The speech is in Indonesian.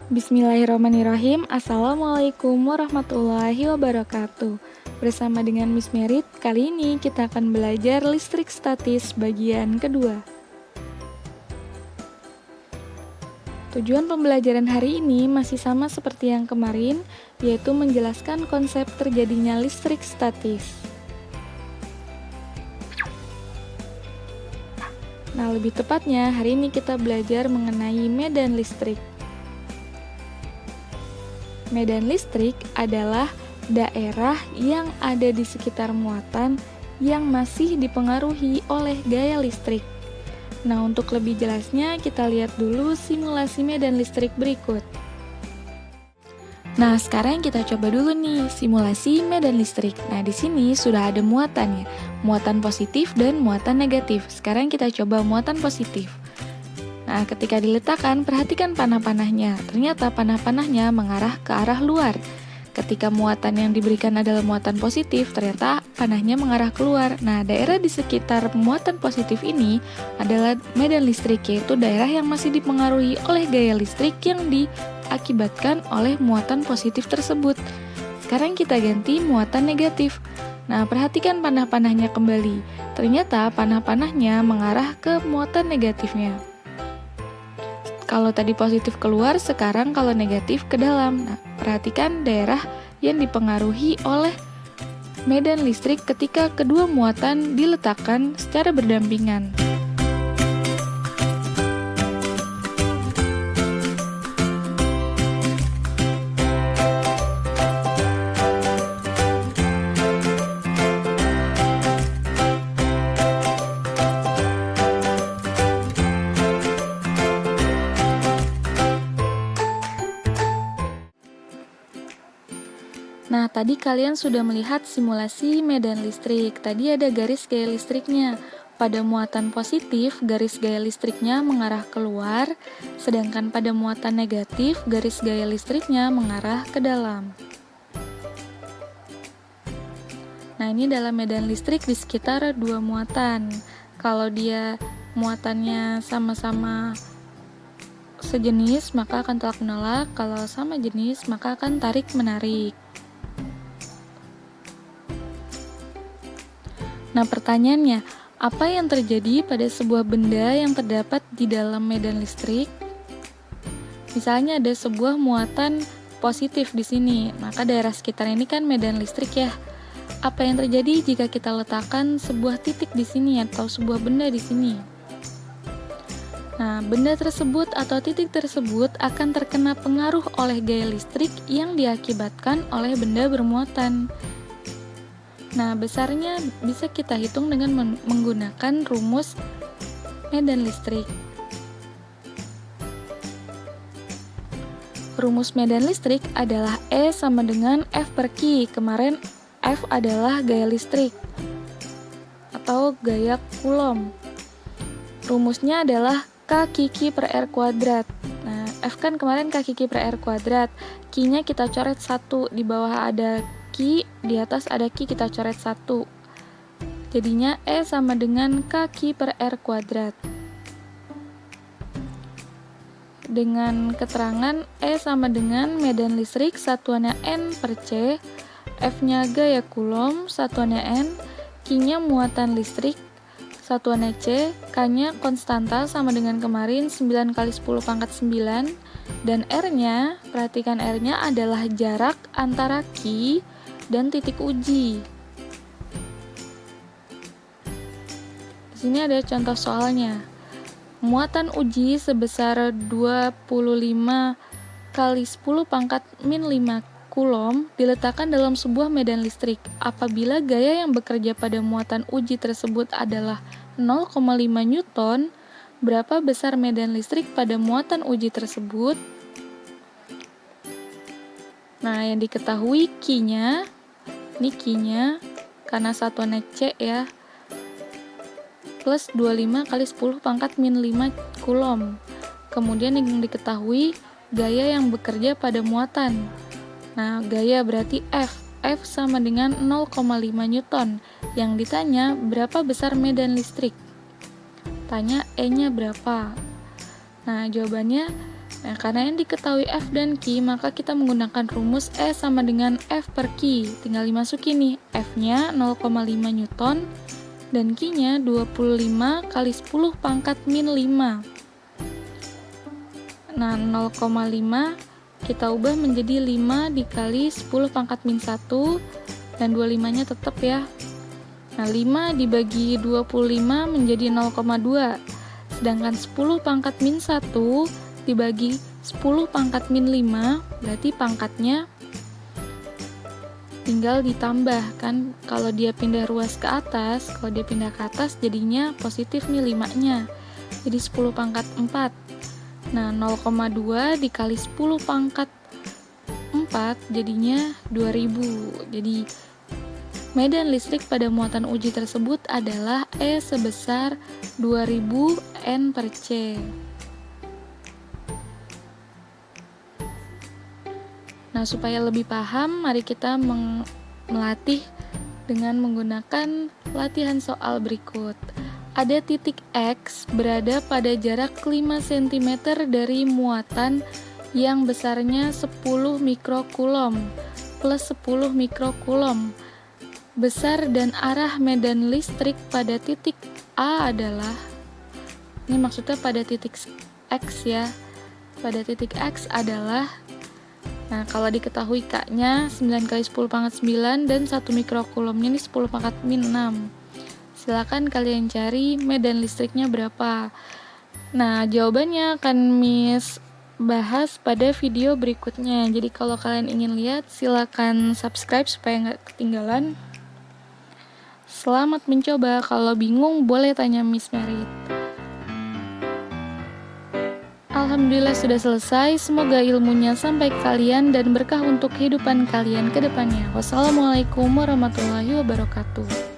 Bismillahirrahmanirrahim. Assalamualaikum warahmatullahi wabarakatuh. Bersama dengan Miss Merit, kali ini kita akan belajar listrik statis bagian kedua. Tujuan pembelajaran hari ini masih sama seperti yang kemarin, yaitu menjelaskan konsep terjadinya listrik statis. Nah, lebih tepatnya hari ini kita belajar mengenai medan listrik. Medan listrik adalah daerah yang ada di sekitar muatan yang masih dipengaruhi oleh gaya listrik. Nah, untuk lebih jelasnya kita lihat dulu simulasi medan listrik berikut. Nah, sekarang kita coba dulu nih simulasi medan listrik. Nah, di sini sudah ada muatan ya, muatan positif dan muatan negatif. Sekarang kita coba muatan positif. Nah, ketika diletakkan, perhatikan panah-panahnya. Ternyata panah-panahnya mengarah ke arah luar. Ketika muatan yang diberikan adalah muatan positif, ternyata panahnya mengarah keluar. Nah, daerah di sekitar muatan positif ini adalah medan listrik, yaitu daerah yang masih dipengaruhi oleh gaya listrik yang diakibatkan oleh muatan positif tersebut. Sekarang kita ganti muatan negatif. Nah, perhatikan panah-panahnya kembali. Ternyata panah-panahnya mengarah ke muatan negatifnya. Kalau tadi positif keluar, sekarang kalau negatif ke dalam. Nah, perhatikan daerah yang dipengaruhi oleh medan listrik ketika kedua muatan diletakkan secara berdampingan. Nah, tadi kalian sudah melihat simulasi medan listrik. Tadi ada garis gaya listriknya. Pada muatan positif, garis gaya listriknya mengarah keluar, sedangkan pada muatan negatif, garis gaya listriknya mengarah ke dalam. Nah, ini adalah medan listrik di sekitar dua muatan. Kalau dia muatannya sama-sama sejenis, maka akan tolak menolak. Kalau sama jenis, maka akan tarik menarik. Nah, pertanyaannya, apa yang terjadi pada sebuah benda yang terdapat di dalam medan listrik? Misalnya ada sebuah muatan positif di sini, maka daerah sekitar ini kan medan listrik ya. Apa yang terjadi jika kita letakkan sebuah titik di sini atau sebuah benda di sini? Nah, benda tersebut atau titik tersebut akan terkena pengaruh oleh gaya listrik yang diakibatkan oleh benda bermuatan. Nah, besarnya bisa kita hitung dengan menggunakan rumus medan listrik. Rumus medan listrik adalah E sama dengan F per Q. Kemarin F adalah gaya listrik atau gaya Coulomb. Rumusnya adalah K Q per R kuadrat. Nah, F kan kemarin K Q per R kuadrat. Q-nya kita coret 1, di bawah ada Q, di atas ada Q, kita coret 1. Jadinya E sama dengan K Q per R kuadrat. Dengan keterangan E sama dengan medan listrik, satuannya N per C, F-nya gaya Coulomb, satuannya N, Q-nya muatan listrik, satuannya C, K-nya konstanta sama dengan kemarin 9 kali 10 pangkat 9, dan R-nya, perhatikan R-nya adalah jarak antara Q dan titik uji. Di sini ada contoh soalnya. Muatan uji sebesar 25 kali 10 pangkat min 5 Coulomb diletakkan dalam sebuah medan listrik. Apabila gaya yang bekerja pada muatan uji tersebut adalah 0,5 Newton, berapa besar medan listrik pada muatan uji tersebut? Nah, yang diketahui Q-nya, ini Q-nya, karena satuannya C ya, plus 25 kali 10 pangkat min 5 Coulomb. Kemudian yang diketahui gaya yang bekerja pada muatan. Nah, gaya berarti F. F sama dengan 0,5 Newton. Yang ditanya, berapa besar medan listrik? Tanya E-nya berapa? Nah, jawabannya Nah, karena yang diketahui F dan Q, maka kita menggunakan rumus E sama dengan F per Q. Tinggal dimasukin nih, F-nya 0,5 Newton dan Q-nya 25 kali 10 pangkat min 5. Nah, 0,5 kita ubah menjadi 5 dikali 10 pangkat min 1 dan 25-nya tetap ya. Nah, 5 dibagi 25 menjadi 0,2. Sedangkan 10 pangkat min 1 dibagi 10 pangkat min 5, berarti pangkatnya tinggal ditambah kan. Kalau dia pindah ruas ke atas, jadinya positif nih 5-nya. Jadi 10 pangkat 4. Nah, 0,2 dikali 10 pangkat 4 jadinya 2000. Jadi medan listrik pada muatan uji tersebut adalah E sebesar 2000 N per C. Nah, supaya lebih paham, mari kita melatih dengan menggunakan latihan soal berikut. Ada titik X berada pada jarak 5 cm dari muatan yang besarnya 10 mikrokulom plus 10 mikrokulom. Besar dan arah medan listrik pada titik A adalah, ini maksudnya pada titik X ya, pada titik X adalah, nah kalau diketahui K-nya 9 kali 10 pangkat 9 dan 1 mikrokulomnya ini 10 pangkat min 6. Silakan kalian cari medan listriknya berapa. Nah, jawabannya akan Miss bahas pada video berikutnya. Jadi kalau kalian ingin lihat, silakan subscribe supaya nggak ketinggalan. Selamat mencoba. Kalau bingung boleh tanya Miss Merit. Alhamdulillah sudah selesai. Semoga ilmunya sampai ke kalian dan berkah untuk kehidupan kalian ke depannya. Wassalamualaikum warahmatullahi wabarakatuh.